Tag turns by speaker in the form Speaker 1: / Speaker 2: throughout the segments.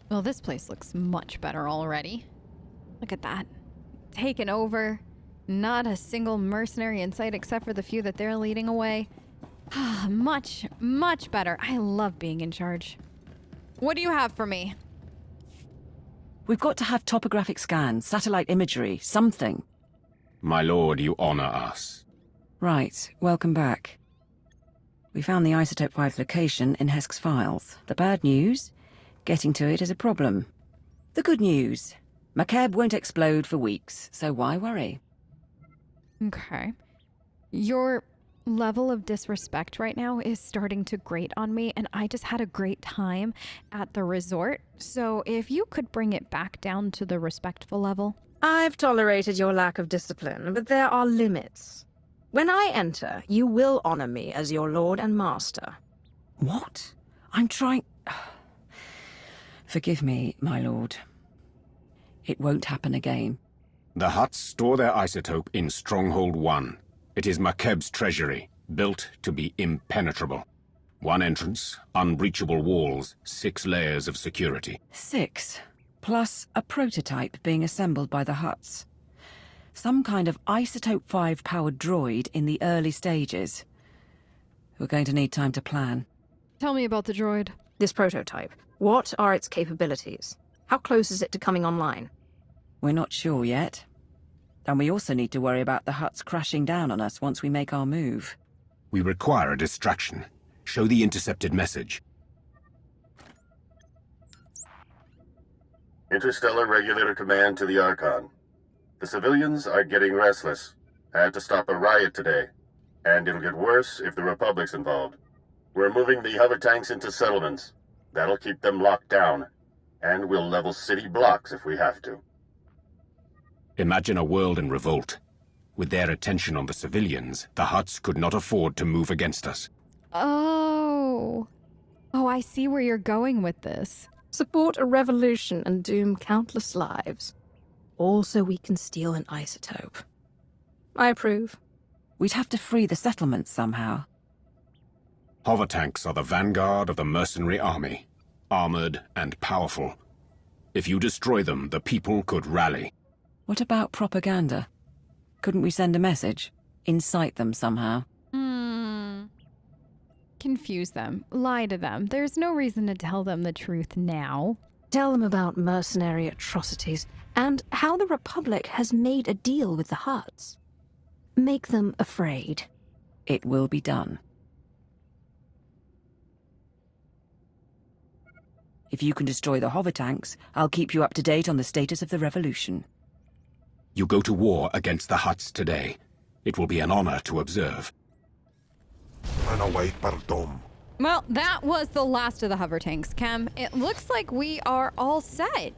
Speaker 1: Well, this place looks much better already. Look at that. Taken over. Not a single mercenary in sight except for the few that they're leading away. Much, much better. I love being in charge. What do you have for me?
Speaker 2: We've got to have topographic scans, satellite imagery, something.
Speaker 3: My lord, you honor us.
Speaker 2: Right, welcome back. We found the Isotope-5's location in Hesk's files. The bad news? Getting to it is a problem. The good news? Makeb won't explode for weeks, so why worry?
Speaker 1: Okay. Your level of disrespect right now is starting to grate on me, and I just had a great time at the resort. So if you could bring it back down to the respectful level.
Speaker 4: I've tolerated your lack of discipline, but there are limits. When I enter, you will honor me as your lord and master.
Speaker 2: What? I'm trying... Forgive me, my lord. It won't happen again.
Speaker 3: The Hutts store their isotope in Stronghold 1. It is Makeb's treasury, built to be impenetrable. One entrance, unbreachable walls, 6 layers of security.
Speaker 2: 6, plus a prototype being assembled by the Hutts. Some kind of Isotope-5 powered droid in the early stages. We're going to need time to plan.
Speaker 1: Tell me about the droid.
Speaker 4: This prototype, what are its capabilities? How close is it to coming online?
Speaker 2: We're not sure yet. And we also need to worry about the Hutts crashing down on us once we make our move.
Speaker 3: We require a distraction. Show the intercepted message.
Speaker 5: Interstellar Regulator Command to the Archon. The civilians are getting restless. Had to stop a riot today. And it'll get worse if the Republic's involved. We're moving the hover tanks into settlements. That'll keep them locked down. And we'll level city blocks if we have to.
Speaker 3: Imagine a world in revolt. With their attention on the civilians, the Hutts could not afford to move against us.
Speaker 1: Oh, I see where you're going with this.
Speaker 4: Support a revolution and doom countless lives. All so we can steal an isotope. I approve.
Speaker 2: We'd have to free the settlements somehow.
Speaker 3: Hover tanks are the vanguard of the mercenary army. Armored and powerful. If you destroy them, the people could rally.
Speaker 2: What about propaganda? Couldn't we send a message? Incite them somehow?
Speaker 1: Confuse them. Lie to them. There's no reason to tell them the truth now.
Speaker 4: Tell them about mercenary atrocities and how the Republic has made a deal with the Hutts. Make them afraid.
Speaker 2: It will be done. If you can destroy the hover tanks, I'll keep you up to date on the status of the revolution.
Speaker 3: You go to war against the Hutts today. It will be an honor to observe.
Speaker 1: Well, that was the last of the hover tanks, Chem. It looks like we are all set.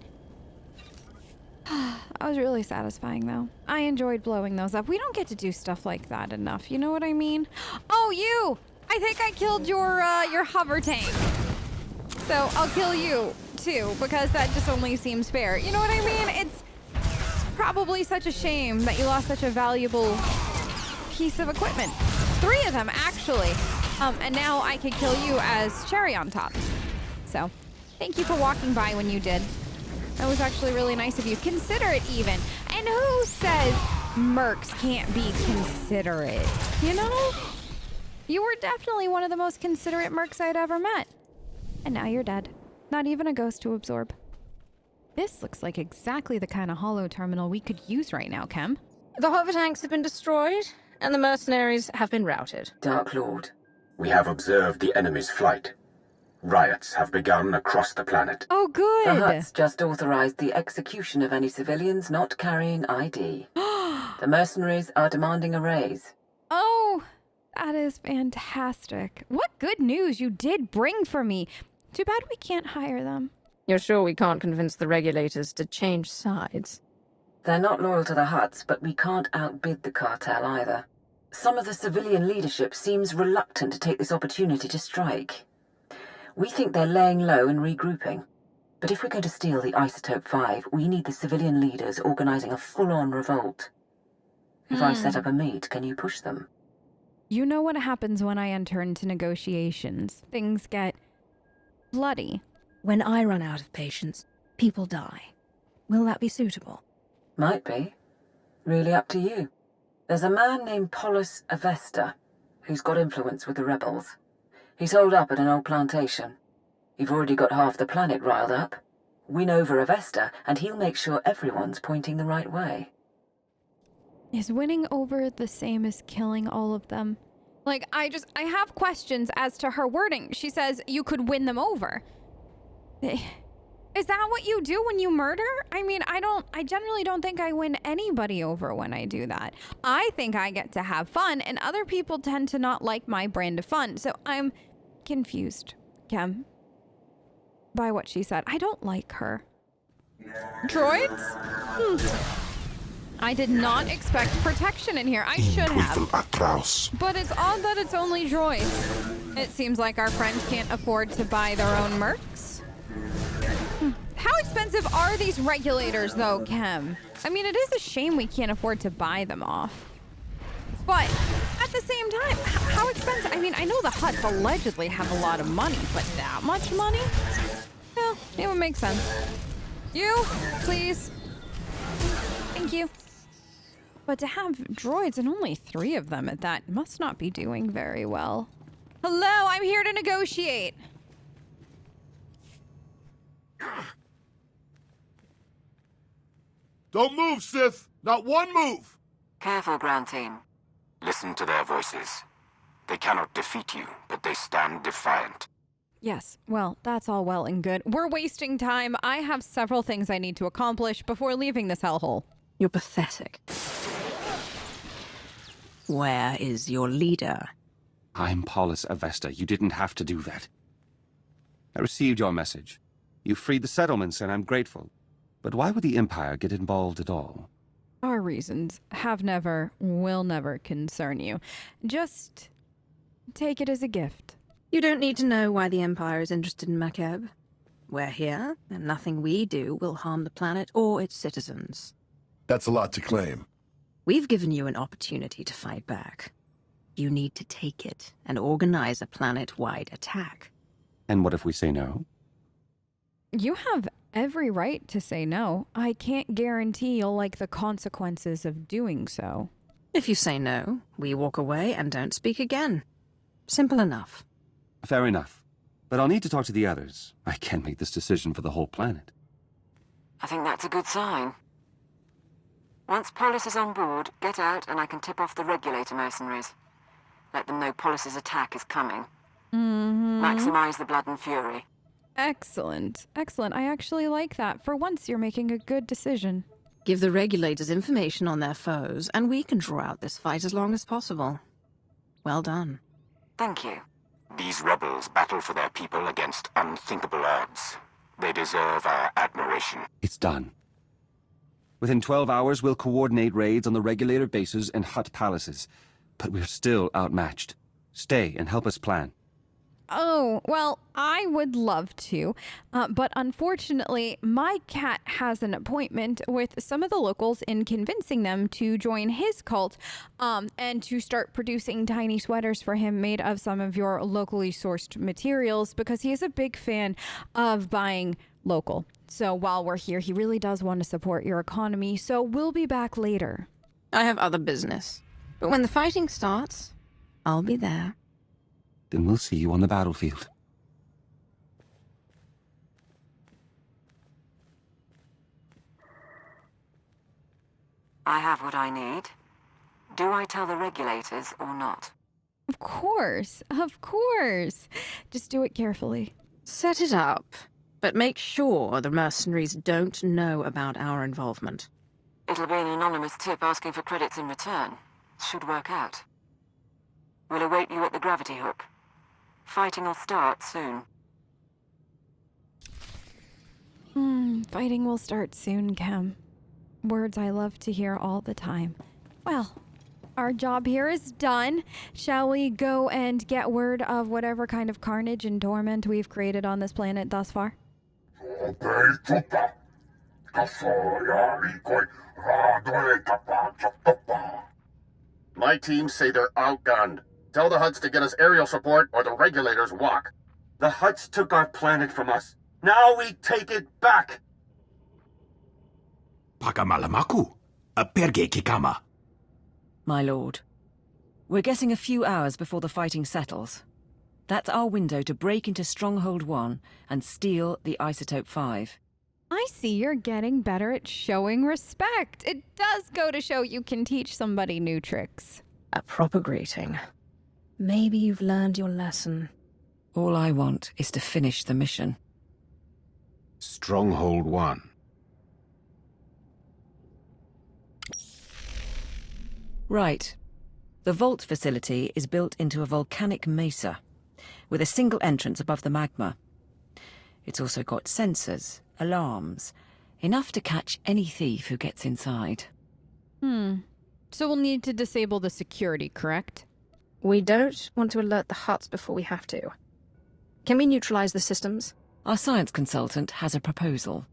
Speaker 1: That was really satisfying, though. I enjoyed blowing those up. We don't get to do stuff like that enough, you know what I mean? Oh, you! I think I killed your hover tank. So I'll kill you, too, because that just only seems fair. You know what I mean? It's probably such a shame that you lost such a valuable piece of equipment. 3 of them, actually. And now I could kill you as cherry on top. So, thank you for walking by when you did. That was actually really nice of you. Considerate, even. And who says mercs can't be considerate? You know? You were definitely one of the most considerate mercs I'd ever met. And now you're dead. Not even a ghost to absorb. This looks like exactly the kind of holo terminal we could use right now, Chem.
Speaker 4: The hover tanks have been destroyed, and the mercenaries have been routed.
Speaker 2: Dark Lord.
Speaker 3: We have observed the enemy's flight. Riots have begun across the planet.
Speaker 1: Oh, good.
Speaker 2: The Hutts just authorized the execution of any civilians not carrying ID. The mercenaries are demanding a raise.
Speaker 1: Oh, that is fantastic. What good news you did bring for me. Too bad we can't hire them.
Speaker 4: You're sure we can't convince the regulators to change sides?
Speaker 2: They're not loyal to the Hutts, but we can't outbid the cartel either. Some of the civilian leadership seems reluctant to take this opportunity to strike. We think they're laying low and regrouping. But if we're going to steal the Isotope-5, we need the civilian leaders organizing a full-on revolt. If I set up a meet, can you push them?
Speaker 1: You know what happens when I enter into negotiations. Things get bloody.
Speaker 4: When I run out of patience, people die. Will that be suitable?
Speaker 2: Might be. Really up to you. There's a man named Polis Avesta who's got influence with the rebels. He's holed up at an old plantation. You've already got half the planet riled up. Win over Avesta, and he'll make sure everyone's pointing the right way.
Speaker 1: Is winning over the same as killing all of them? Like, I have questions as to her wording. She says you could win them over. Is that what you do when you murder? I mean, I generally don't think I win anybody over when I do that. I think I get to have fun, and other people tend to not like my brand of fun. So I'm confused, Kem, by what she said. I don't like her. Droids? I did not expect protection in here. I should have. But it's odd that it's only droids. It seems like our friend can't afford to buy their own mercs. How expensive are these regulators, though, Kem? I mean, it is a shame we can't afford to buy them off. But at the same time, how expensive? I mean, I know the Hutts allegedly have a lot of money, but that much money? Well, it would make sense. You, please. Thank you. But to have droids and only 3 of them at that must not be doing very well. Hello, I'm here to negotiate.
Speaker 6: Don't move, Sith! Not one move!
Speaker 2: Careful, ground team.
Speaker 3: Listen to their voices. They cannot defeat you, but they stand defiant.
Speaker 1: Yes, well, that's all well and good. We're wasting time. I have several things I need to accomplish before leaving this hellhole.
Speaker 4: You're pathetic. Where is your leader?
Speaker 7: I'm Polis Avesta. You didn't have to do that. I received your message. You freed the settlements, and I'm grateful. But why would the Empire get involved at all?
Speaker 1: Our reasons have never, will never concern you. Just take it as a gift.
Speaker 4: You don't need to know why the Empire is interested in Makeb. We're here, and nothing we do will harm the planet or its citizens.
Speaker 6: That's a lot to claim.
Speaker 4: We've given you an opportunity to fight back. You need to take it and organize a planet-wide attack.
Speaker 7: And what if we say no?
Speaker 1: You have every right to say no. I can't guarantee you'll like the consequences of doing so.
Speaker 4: If you say no, we walk away and don't speak again. Simple enough.
Speaker 7: Fair enough. But I'll need to talk to the others. I can't make this decision for the whole planet.
Speaker 2: I think that's a good sign. Once Polis is on board, get out and I can tip off the regulator mercenaries. Let them know Polis's attack is coming. Maximize the blood and fury.
Speaker 1: Excellent. Excellent. I actually like that. For once, you're making a good decision.
Speaker 4: Give the regulators information on their foes, and we can draw out this fight as long as possible. Well done.
Speaker 2: Thank you.
Speaker 3: These rebels battle for their people against unthinkable odds. They deserve our admiration.
Speaker 7: It's done. Within 12 hours, we'll coordinate raids on the regulator bases and Hutt palaces. But we're still outmatched. Stay and help us plan.
Speaker 1: Oh, well, I would love to, but unfortunately, my cat has an appointment with some of the locals in convincing them to join his cult, and to start producing tiny sweaters for him made of some of your locally sourced materials, because he is a big fan of buying local. So while we're here, he really does want to support your economy, so we'll be back later.
Speaker 4: I have other business. But when the fighting starts, I'll be there.
Speaker 7: Then we'll see you on the battlefield.
Speaker 2: I have what I need. Do I tell the regulators or not?
Speaker 1: Of course, of course. Just do it carefully.
Speaker 4: Set it up, but make sure the mercenaries don't know about our involvement.
Speaker 2: It'll be an anonymous tip asking for credits in return. Should work out. We'll await you at the gravity hook. Fighting will start soon.
Speaker 1: Fighting will start soon, Kem. Words I love to hear all the time. Well, our job here is done. Shall we go and get word of whatever kind of carnage and torment we've created on this planet thus far?
Speaker 5: My team say they're outgunned. Tell the Hutts to get us aerial support or the regulators walk.
Speaker 7: The Hutts took our planet from us.
Speaker 5: Now we take it back!
Speaker 8: Pakamalamaku, perge kikama.
Speaker 2: My lord, we're getting a few hours before the fighting settles. That's our window to break into Stronghold 1 and steal the Isotope-5.
Speaker 1: I see you're getting better at showing respect. It does go to show you can teach somebody new tricks.
Speaker 4: A proper greeting. Maybe you've learned your lesson.
Speaker 2: All I want is to finish the mission.
Speaker 3: Stronghold 1.
Speaker 2: Right. The vault facility is built into a volcanic mesa, with a single entrance above the magma. It's also got sensors, alarms, enough to catch any thief who gets inside.
Speaker 1: So we'll need to disable the security, correct?
Speaker 4: We don't want to alert the Hutts before we have to. Can we neutralize the systems?
Speaker 2: Our science consultant has a proposal.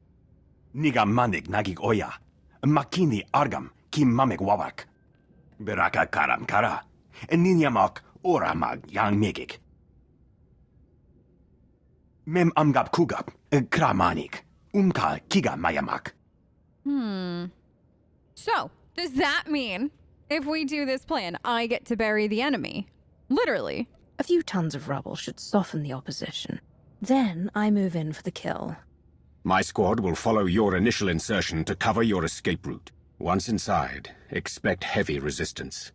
Speaker 8: Niga manig nagig oya. Makini argam kim mamek wawak. Beraka karam kara. Ninyamak oramag yang megik. Mem amgab kugab kramanik. Umka kiga mayamak.
Speaker 1: So, does that mean if we do this plan, I get to bury the enemy? Literally.
Speaker 4: A few tons of rubble should soften the opposition. Then I move in for the kill.
Speaker 3: My squad will follow your initial insertion to cover your escape route. Once inside, expect heavy resistance.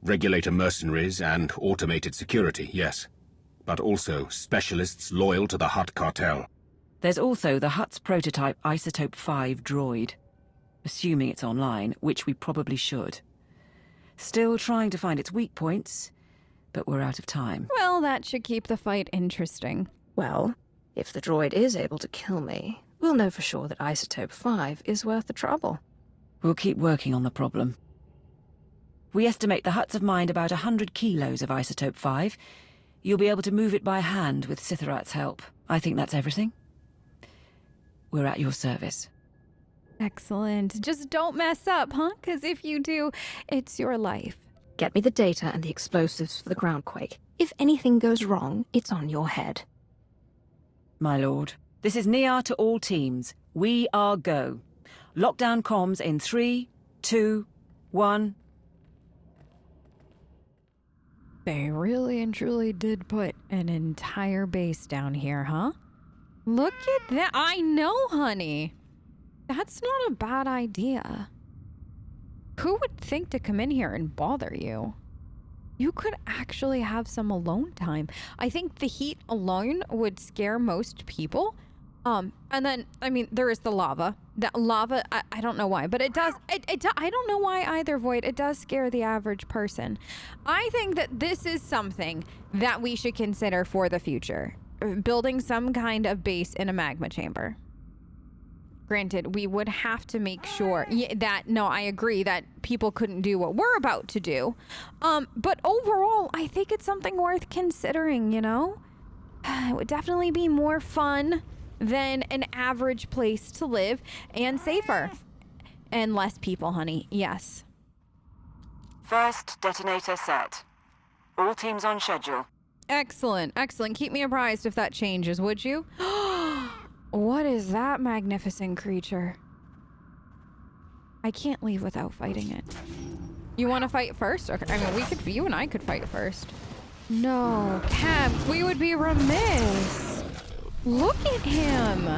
Speaker 3: Regulator mercenaries and automated security, yes. But also specialists loyal to the Hutt cartel.
Speaker 2: There's also the Hutt's prototype Isotope-5 droid. Assuming it's online, which we probably should. Still trying to find its weak points, but we're out of time.
Speaker 1: Well, that should keep the fight interesting.
Speaker 4: Well, if the droid is able to kill me, we'll know for sure that Isotope-5 is worth the trouble.
Speaker 2: We'll keep working on the problem. We estimate the Hutts have mined about 100 kilos of Isotope-5. You'll be able to move it by hand with Sithorat's help. I think that's everything. We're at your service.
Speaker 1: Excellent. Just don't mess up, huh? Because if you do, it's your life.
Speaker 4: Get me the data and the explosives for the groundquake. If anything goes wrong, it's on your head.
Speaker 2: My lord, this is Niar to all teams. We are go. Lockdown comms in 3, 2, 1.
Speaker 1: They really and truly did put an entire base down here, huh? Look at that. I know, honey. That's not a bad idea. Who would think to come in here and bother you? You could actually have some alone time. I think the heat alone would scare most people. And then, I mean, there is the lava. That lava, I don't know why, but it does, I don't know why either, Void. It does scare the average person. I think that this is something that we should consider for the future. Building some kind of base in a magma chamber. Granted, we would have to make sure that, no, I agree that people couldn't do what we're about to do. But overall, I think it's something worth considering, you know? It would definitely be more fun than an average place to live, and safer. And less people, honey, yes.
Speaker 2: First detonator set. All teams on schedule.
Speaker 1: Excellent, excellent. Keep me apprised if that changes, would you? What is that magnificent creature? I can't leave without fighting it. You want to fight first? Okay, I mean, you and I could fight first. No, Cab, we would be remiss. Look at him.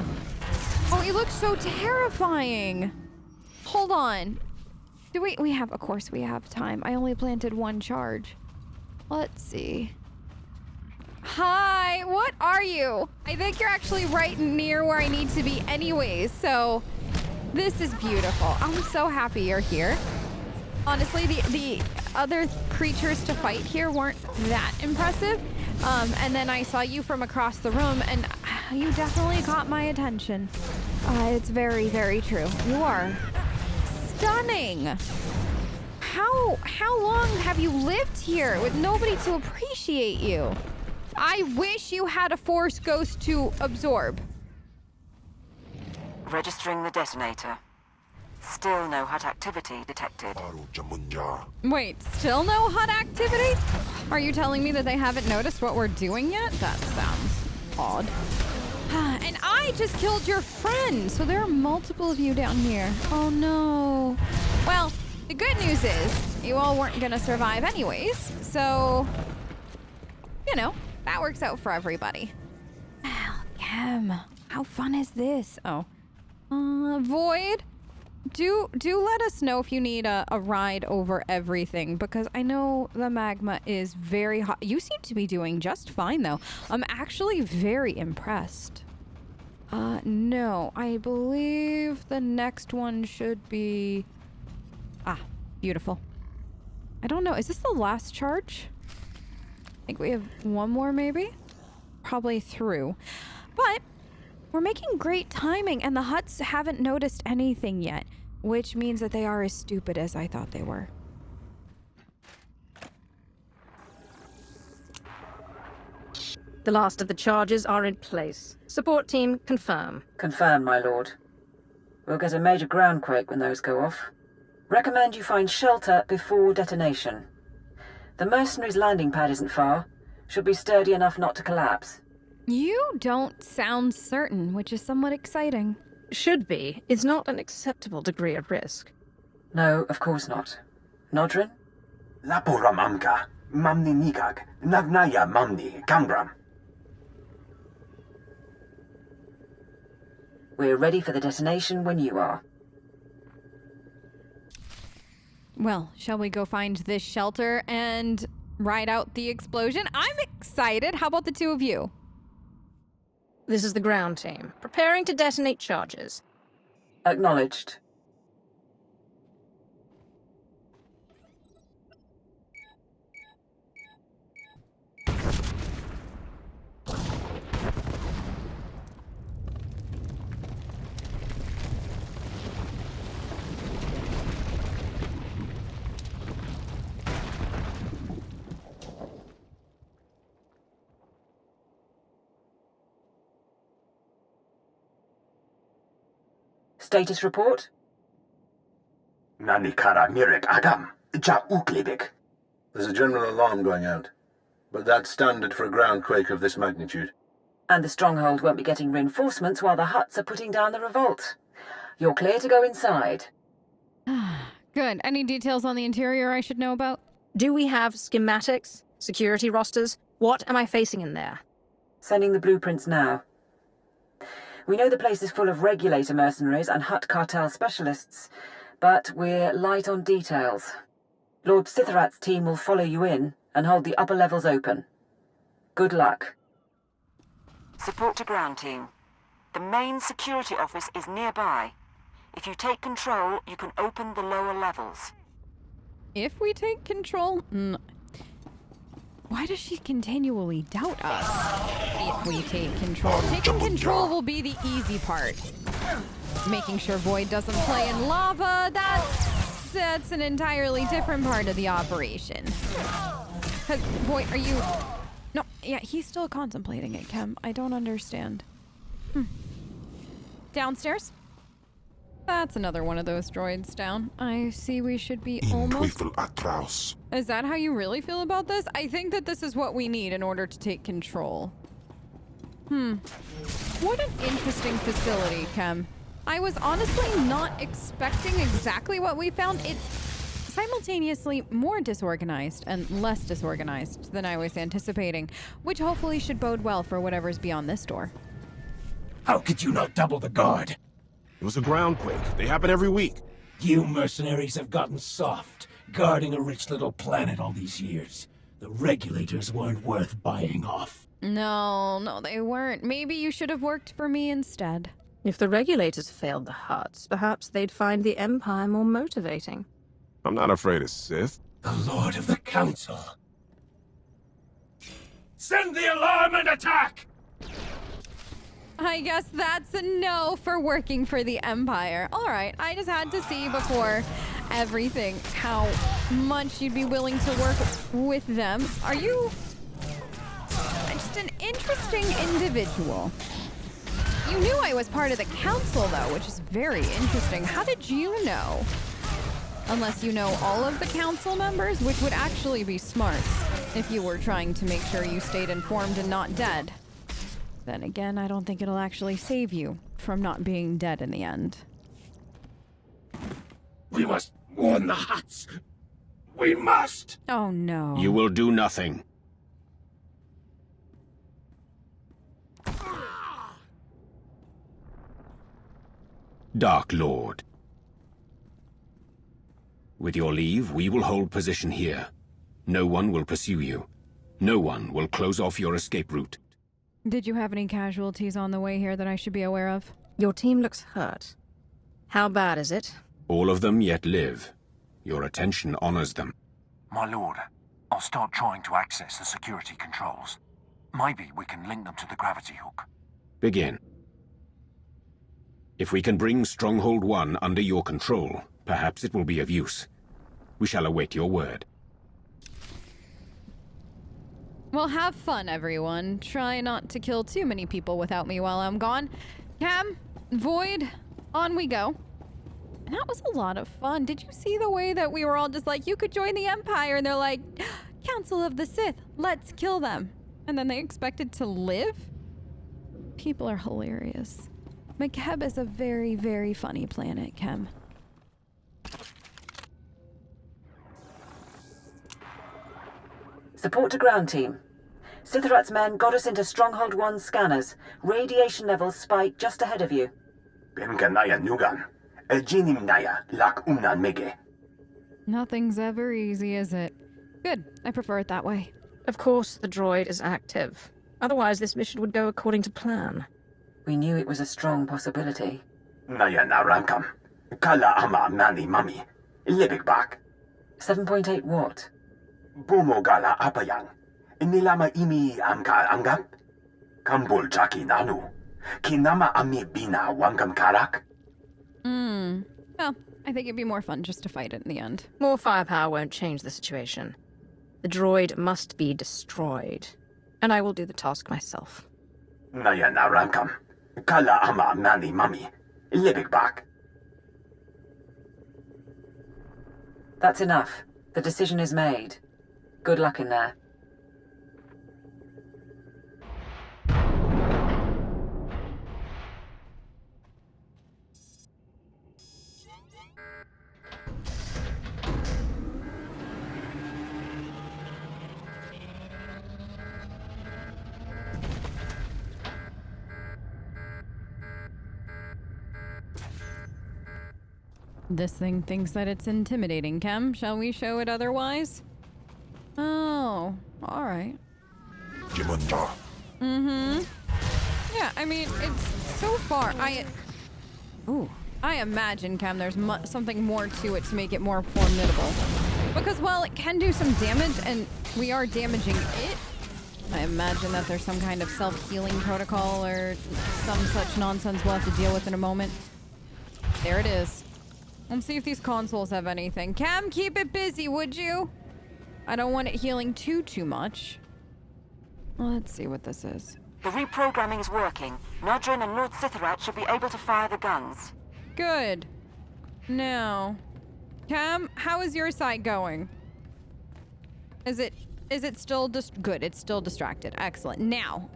Speaker 1: Oh, he looks so terrifying. Hold on. Do we have, of course we have time. I only planted one charge. Let's see. Hi, what are you? I think you're actually right near where I need to be anyways, so this is beautiful. I'm so happy you're here. Honestly, the other creatures to fight here weren't that impressive. And then I saw you from across the room, and you definitely caught my attention. It's very, very true. You are stunning. How long have you lived here with nobody to appreciate you? I wish you had a force ghost to absorb.
Speaker 2: Registering the detonator. Still no Hutt activity detected.
Speaker 1: Wait, still no Hutt activity? Are you telling me that they haven't noticed what we're doing yet? That sounds odd. And I just killed your friend, so there are multiple of you down here. Oh no. Well, the good news is you all weren't gonna survive anyways, so, you know, that works out for everybody. Well, Chem, how fun is this? Oh. Void, do let us know if you need a ride over everything, because I know the magma is very hot. You seem to be doing just fine, though. I'm actually very impressed. No, I believe the next one should be... Ah, beautiful. I don't know, is this the last charge? I think we have one more, maybe? Probably through. But we're making great timing, and the huts haven't noticed anything yet, which means that they are as stupid as I thought they were.
Speaker 4: The last of the charges are in place. Support team, confirm.
Speaker 2: Confirmed, my lord. We'll get a major groundquake when those go off. Recommend you find shelter before detonation. The mercenaries' landing pad isn't far. Should be sturdy enough not to collapse.
Speaker 1: You don't sound certain, which is somewhat exciting.
Speaker 4: Should be is not an acceptable degree of risk.
Speaker 2: No, of course not. Nodrin?
Speaker 8: Lapuram amka, mamni nikag, nagnaya mamni, kambram.
Speaker 2: We're ready for the detonation when you are.
Speaker 1: Well, shall we go find this shelter and ride out the explosion? I'm excited. How about the two of you?
Speaker 4: This is the ground team, preparing to detonate charges.
Speaker 2: Acknowledged. Status report?
Speaker 8: Nanikara mirek agam, ja uklibik.
Speaker 6: There's a general alarm going out, but that's standard for a groundquake of this magnitude.
Speaker 2: And the stronghold won't be getting reinforcements while the huts are putting down the revolt. You're clear to go inside.
Speaker 1: Good. Any details on the interior I should know about?
Speaker 4: Do we have schematics? Security rosters? What am I facing in there?
Speaker 2: Sending the blueprints now. We know the place is full of regulator mercenaries and hut cartel specialists, but we're light on details. Lord Sitharat's team will follow you in and hold the upper levels open. Good luck. Support to ground team. The main security office is nearby. If you take control, you can open the lower levels.
Speaker 1: If we take control? Why does she continually doubt us? If we take control. Taking control will be the easy part. Making sure Void doesn't play in lava, that's an entirely different part of the operation. Cause Void, are you... No, yeah, he's still contemplating it, Chem. I don't understand. Downstairs? That's another one of those droids down. I see we should be almost... Is that how you really feel about this? I think that this is what we need in order to take control. What an interesting facility, Chem. I was honestly not expecting exactly what we found. It's simultaneously more disorganized and less disorganized than I was anticipating, which hopefully should bode well for whatever's beyond this door.
Speaker 9: How could you not double the guard?
Speaker 6: It was a groundquake. They happen every week.
Speaker 9: You mercenaries have gotten soft, guarding a rich little planet all these years. The regulators weren't worth buying off.
Speaker 1: No, they weren't. Maybe you should have worked for me instead.
Speaker 4: If the regulators failed the huts, perhaps they'd find the Empire more motivating.
Speaker 6: I'm not afraid of Sith.
Speaker 9: The Lord of the Council. Send the alarm and attack!
Speaker 1: I guess that's a no for working for the Empire. All right, I just had to see before everything how much you'd be willing to work with them. Are you just an interesting individual? You knew I was part of the council, though, which is very interesting. How did you know? Unless you know all of the council members, which would actually be smart if you were trying to make sure you stayed informed and not dead. Then again, I don't think it'll actually save you from not being dead in the end.
Speaker 9: We must warn the Hutts. We must!
Speaker 1: Oh no.
Speaker 3: You will do nothing. Dark Lord. With your leave, we will hold position here. No one will pursue you. No one will close off your escape route.
Speaker 1: Did you have any casualties on the way here that I should be aware of?
Speaker 4: Your team looks hurt. How bad is it?
Speaker 3: All of them yet live. Your attention honors them.
Speaker 10: My lord, I'll start trying to access the security controls. Maybe we can link them to the gravity hook.
Speaker 3: Begin. If we can bring Stronghold 1 under your control, perhaps it will be of use. We shall await your word.
Speaker 1: Well, have fun, everyone. Try not to kill too many people without me while I'm gone. Cam, Void, on we go. And that was a lot of fun. Did you see the way that we were all just like, you could join the Empire, and they're like, Council of the Sith, let's kill them. And then they expected to live? People are hilarious. Makeb is a very, very funny planet, Kem.
Speaker 2: Support to ground team. Sithrat's men got us into Stronghold 1 scanners. Radiation levels spike just ahead of you.
Speaker 1: Nothing's ever easy, is it? Good. I prefer it that way.
Speaker 4: Of course the droid is active. Otherwise this mission would go according to plan.
Speaker 2: We knew it was a strong possibility. 7.8 what?
Speaker 10: Bumogala apayang. Inilama imi amka anggap. Kambul jaki nanu. Kinama ami bina wangam karak.
Speaker 1: Well, I think it'd be more fun just to fight it in the end.
Speaker 4: More firepower won't change the situation. The droid must be destroyed. And I will do the task myself.
Speaker 10: Naya narankam. Kala ama mani mami. Libik bak.
Speaker 2: That's enough. The decision is made. Good luck in there.
Speaker 1: This thing thinks that it's intimidating, Kem. Shall we show it otherwise? Oh, alright. Yeah, I mean, it's so far. I imagine, Kem, there's something more to it to make it more formidable. Because while it can do some damage, and we are damaging it, I imagine that there's some kind of self-healing protocol or some such nonsense we'll have to deal with in a moment. There it is. Let's see if these consoles have anything. Cam, keep it busy, would you? I don't want it healing too much. Let's see what this is.
Speaker 2: The reprogramming is working. Nodrin and Lord Sithrat should be able to fire the guns.
Speaker 1: Good. Now, Cam, how is your side going? Is it still good? It's still distracted. Excellent. Now,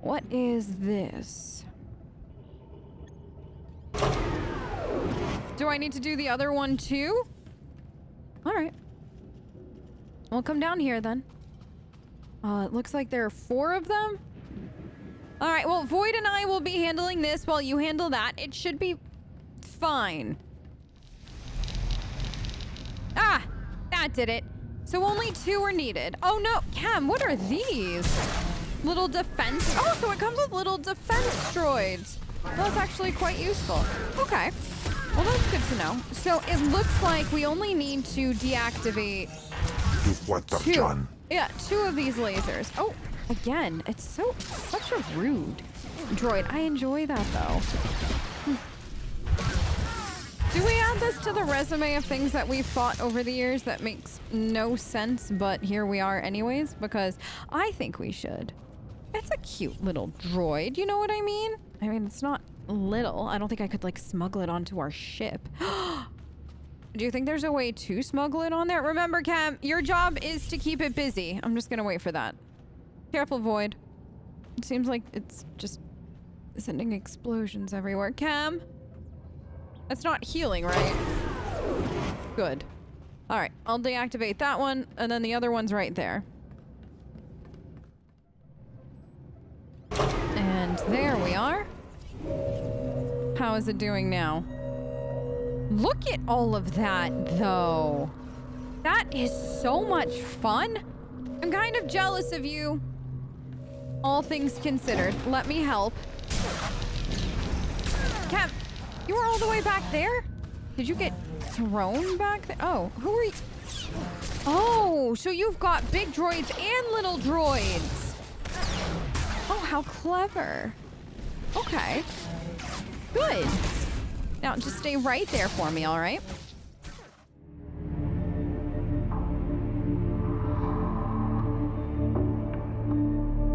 Speaker 1: what is this? Do I need to do the other one too? All right. We'll come down here then. It looks like there are 4 of them. All right, well, Void and I will be handling this while you handle that. It should be fine. Ah, that did it. So only 2 are needed. Oh no, Cam, what are these? Little defense? Oh, so it comes with little defense droids. Well, that's actually quite useful. Okay. Well, that's good to know. So it looks like we only need to deactivate 2. Yeah, 2 of these lasers. Oh, again, it's such a rude droid. I enjoy that though. Do we add this to the resume of things that we've fought over the years that makes no sense, but here we are anyways? Because I think we should. It's a cute little droid, you know what I mean? I mean, it's not little. I don't think I could like smuggle it onto our ship. Do you think there's a way to smuggle it on there? Remember, Cam, your job is to keep it busy. I'm just gonna wait for that. Careful, Void. It seems like it's just sending explosions everywhere. Cam? That's not healing, right? Good. Alright, I'll deactivate that one, and then the other one's right there. And there we are. How is it doing now? Look at all of that, though. That is so much fun. I'm kind of jealous of you. All things considered. Let me help. Cam, you were all the way back there? Did you get thrown back there? Oh, who are you? Oh, so you've got big droids and little droids. Oh, how clever. Okay. Good. Now, just stay right there for me, all right?